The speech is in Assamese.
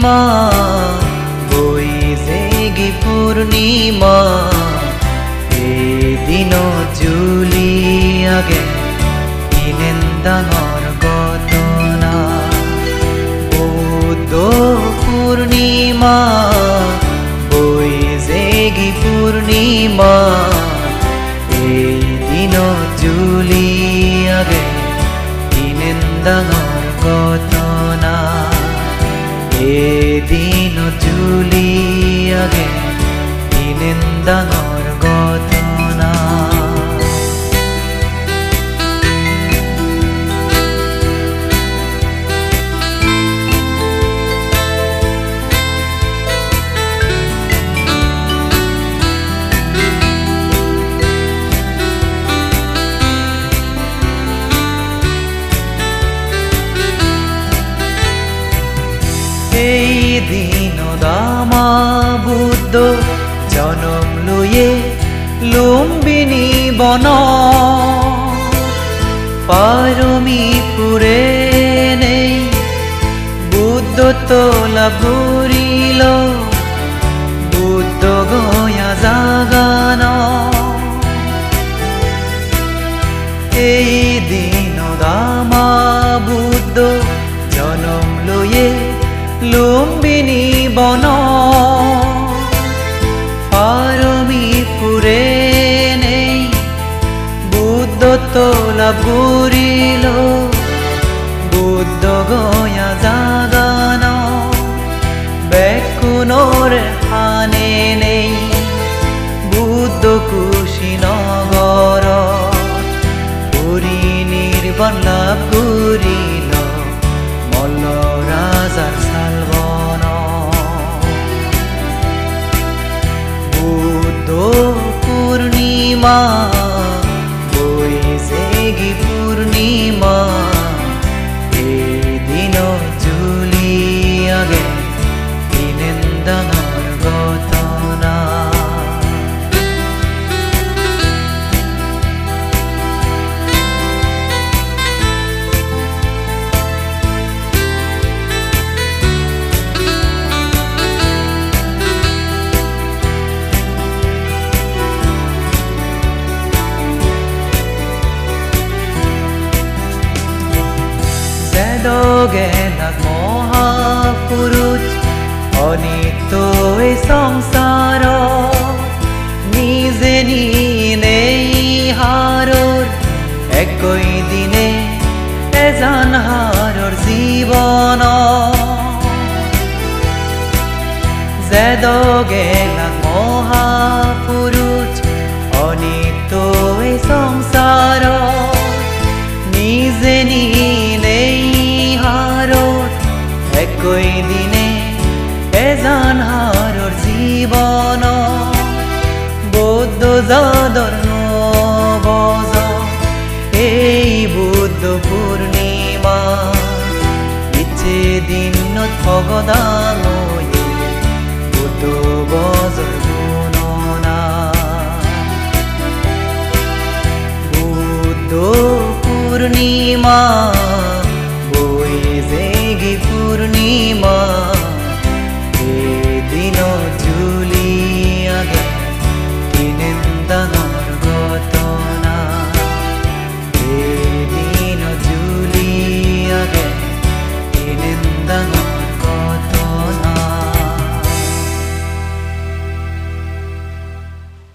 পূর্ণিমা বৈজেগি পূর্ণিমা এদিন জুলি আগে ইনেন্দাঙর ঘটনা বৌদ্ধ পূর্ণিমা বৈজেগি পূর্ণিমা এদিন জুলি আগে ইনেন্দাঙর ঘটনা এদিন জুলি আগে ইনেন্দাঙর ঘটনা এই দিন দামা বুদ্ধ জনম লয়ে লুম্বিনী বন পারমি পুরে নেই বুদ্ধ তোলা ঘুরিল বুদ্ধ গয়া জাগান এই দিন দামা বুদ্ধ জনম লয়ে লুম্বিনী বন পারমি পুরে নেই বুদ্ধ তোলা ঘুরিল বুদ্ধ গয়া জাগান বেকুনোর হানে নেই বুদ্ধ কুশীনগর পুরী নির্বাণ লাভ করিল মল্ল রাজার শালবন বুদ্ধ পূর্ণিমা বৈশাখী পূর্ণিমা এদিন জুলি আগে ইনেন্দাঙর ঘটনা গেলাক মহাপুরুষ অনিত্য এই সংসার নিজে নেই হারর একই দিনে এজান হারর জীবন যেদ গেলাক মহাপুরুষ অনিত্য এই সংসার নিজে নেই একই দিনে এজান হারর জীবন বৌদ্ধ যাদর নবজ এই বুদ্ধ পূর্ণিমা ইচ্ছে দিন ভগদান বুদ্ধ বজর গুণনা বুদ্ধ পূর্ণিমা